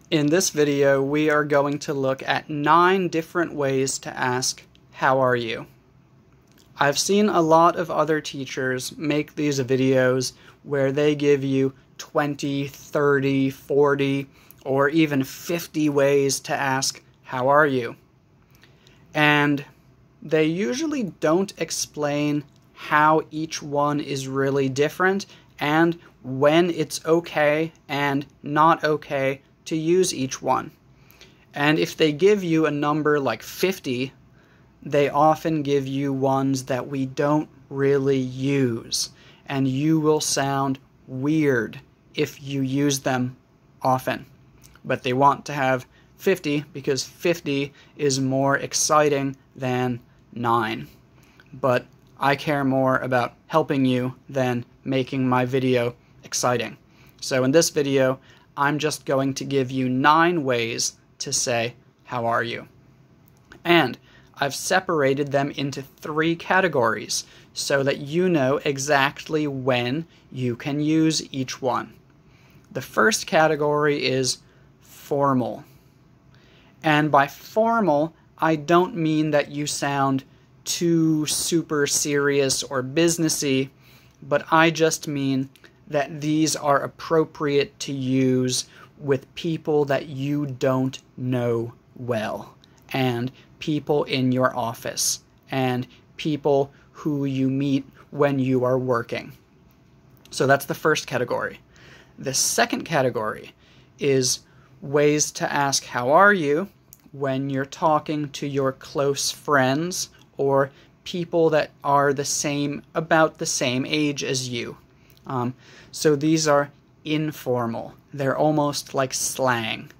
In this video, we are going to look at 9 different ways to ask, "How are you?" I've seen a lot of other teachers make these videos where they give you 20, 30, 40, or even 50 ways to ask, "How are you?" And they usually don't explain how each one is really different and when it's okay and not okay to use each one. And if they give you a number like 50, they often give you ones that we don't really use, and you will sound weird if you use them often. But they want to have 50 because 50 is more exciting than 9. But I care more about helping you than making my video exciting. So in this video, I'm just going to give you 9 ways to say, "How are you?" And I've separated them into 3 categories so that you know exactly when you can use each one. The first category is formal. And by formal, I don't mean that you sound too super serious or businessy, but I just mean that these are appropriate to use with people that you don't know well, and people in your office, and people who you meet when you are working. So that's the first category. The second category is ways to ask "How are you?" when you're talking to your close friends or people that are about the same age as you. So these are informal. They're almost like slang.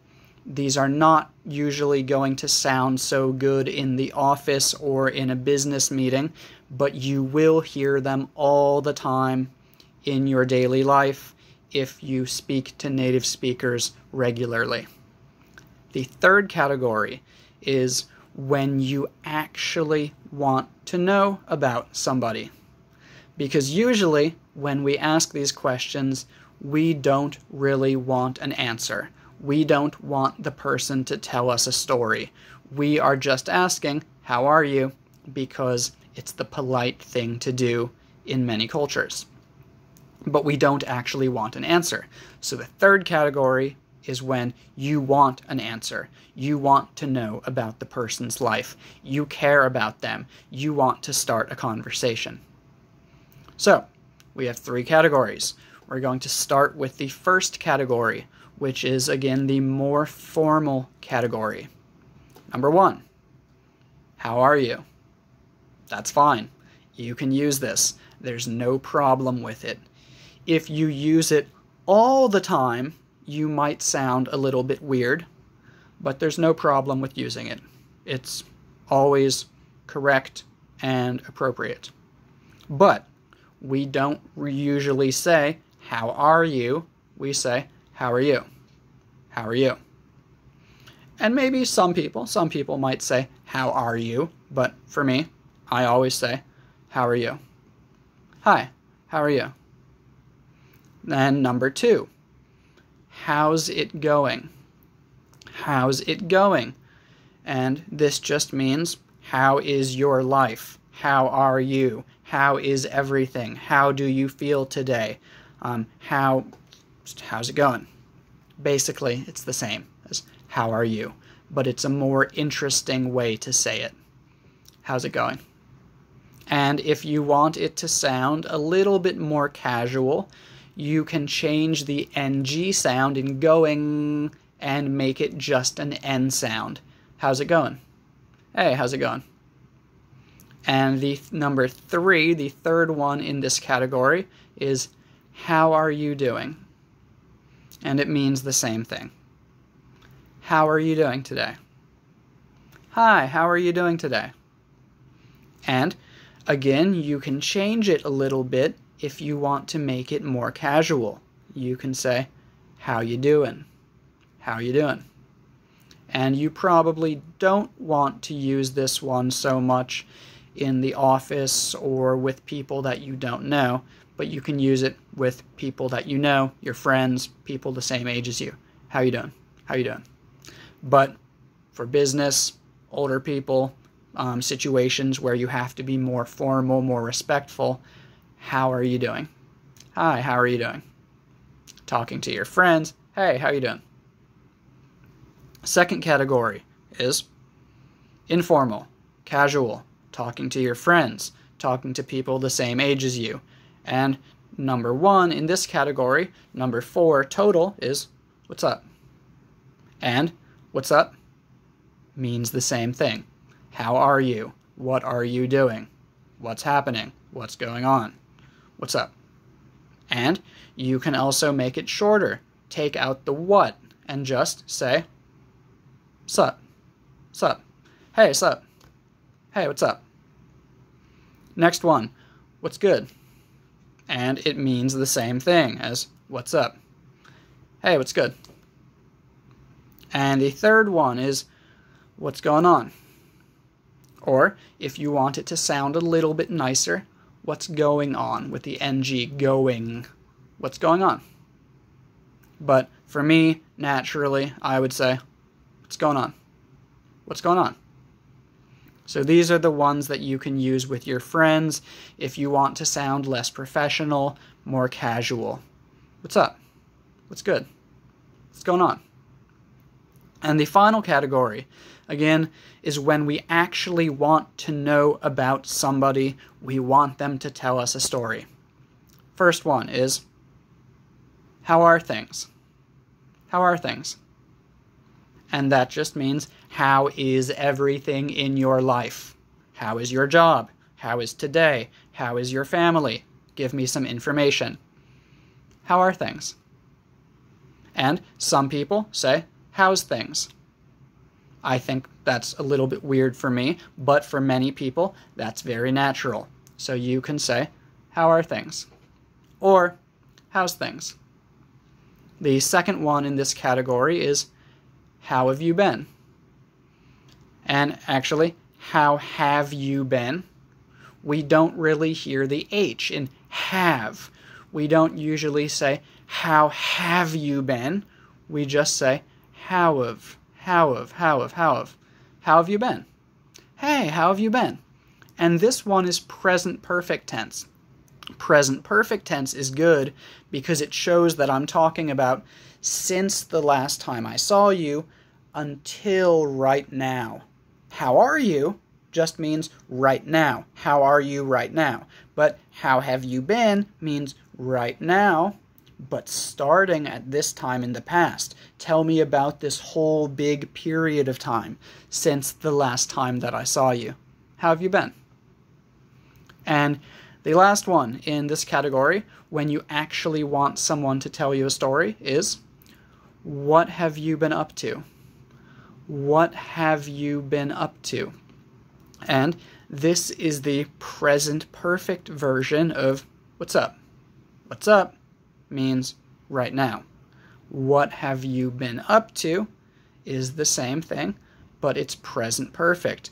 These are not usually going to sound so good in the office or in a business meeting, but you will hear them all the time in your daily life if you speak to native speakers regularly. The third category is when you actually want to know about somebody. Because usually, when we ask these questions, we don't really want an answer. We don't want the person to tell us a story. We are just asking, "How are you?" because it's the polite thing to do in many cultures. But we don't actually want an answer. So the third category is when you want an answer. You want to know about the person's life. You care about them. You want to start a conversation. So, we have 3 categories. We're going to start with the first category, which is, again, the more formal category. Number 1, how are you? That's fine. You can use this. There's no problem with it. If you use it all the time, you might sound a little bit weird, but there's no problem with using it. It's always correct and appropriate. But we don't usually say, "How are you?" We say, "How are you?" How are you? And maybe some people might say, "How are you?" But for me, I always say, "How are you?" Hi, how are you? Then number 2, how's it going? How's it going? And this just means, how is your life? How are you? How is everything? How do you feel today? How's it going? Basically, it's the same as "How are you?" but it's a more interesting way to say it. How's it going? And if you want it to sound a little bit more casual, you can change the NG sound in going and make it just an N sound. How's it going? Hey, how's it going? And the number 3, the third one in this category, is how are you doing? And it means the same thing. How are you doing today? Hi, how are you doing today? And again, you can change it a little bit if you want to make it more casual. You can say, "How you doing? How you doing?" And you probably don't want to use this one so much in the office or with people that you don't know, but you can use it with people that you know, your friends, people the same age as you. How you doing? How you doing? But for business, older people, situations where you have to be more formal, more respectful, how are you doing? Hi, how are you doing? Talking to your friends, hey, how you doing? Second category is informal, casual, talking to your friends, talking to people the same age as you. And number 1 in this category, number 4 total, is what's up? And what's up means the same thing. How are you? What are you doing? What's happening? What's going on? What's up? And you can also make it shorter. Take out the what and just say, sup, sup, hey, sup, hey, what's up? Next one, what's good? And it means the same thing as what's up. Hey, what's good? And the third one is what's going on? Or if you want it to sound a little bit nicer, what's going on with the ng, going. What's going on? But for me, naturally, I would say, what's going on? What's going on? So these are the ones that you can use with your friends if you want to sound less professional, more casual. What's up? What's good? What's going on? And the final category, again, is when we actually want to know about somebody. We want them to tell us a story. First one is, how are things? How are things? And that just means, how is everything in your life? How is your job? How is today? How is your family? Give me some information. How are things? And some people say, how's things? I think that's a little bit weird for me, but for many people, that's very natural. So you can say, how are things? Or, how's things? The second one in this category is, how have you been? And actually, how have you been? We don't really hear the H in have. We don't usually say, how have you been? We just say, how have you been? Hey, how have you been? And this one is present perfect tense. Present perfect tense is good because it shows that I'm talking about since the last time I saw you until right now. How are you just means right now. How are you right now? But how have you been means right now, but starting at this time in the past. Tell me about this whole big period of time since the last time that I saw you. How have you been? And the last one in this category, when you actually want someone to tell you a story, is, what have you been up to? What have you been up to? And this is the present perfect version of what's up. What's up means right now. What have you been up to is the same thing, but it's present perfect.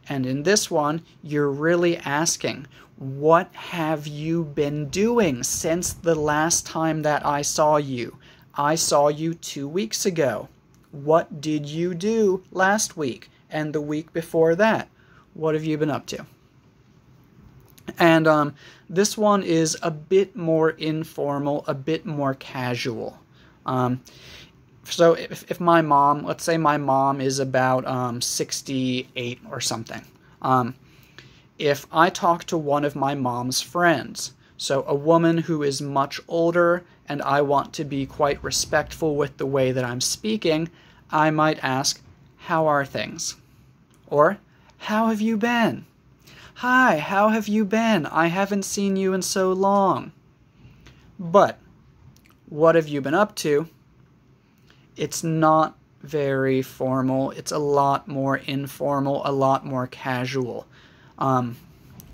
And in this one, you're really asking, what have you been doing since the last time that I saw you? I saw you 2 weeks ago. What did you do last week and the week before that? What have you been up to? And this one is a bit more informal, a bit more casual. So if my mom, let's say my mom is about 68 or something. If I talk to one of my mom's friends, so a woman who is much older and I want to be quite respectful with the way that I'm speaking, I might ask, how are things? Or, how have you been? Hi, how have you been? I haven't seen you in so long. But, what have you been up to? It's not very formal. It's a lot more informal, a lot more casual.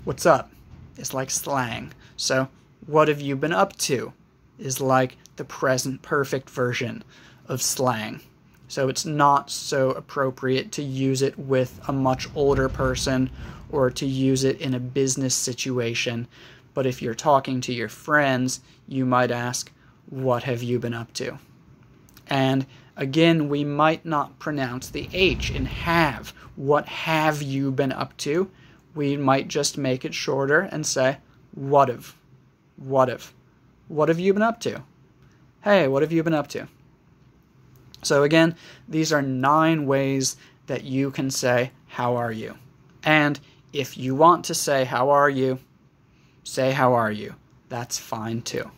What's up is like slang. So, what have you been up to is like the present perfect version of slang. So it's not so appropriate to use it with a much older person or to use it in a business situation. But if you're talking to your friends, you might ask, what have you been up to? And Again, we might not pronounce the H in have. What have you been up to? We might just make it shorter and say, what've. What've. What have you been up to? Hey, what have you been up to? So again, these are 9 ways that you can say, how are you? And if you want to say, how are you? Say, how are you? That's fine too.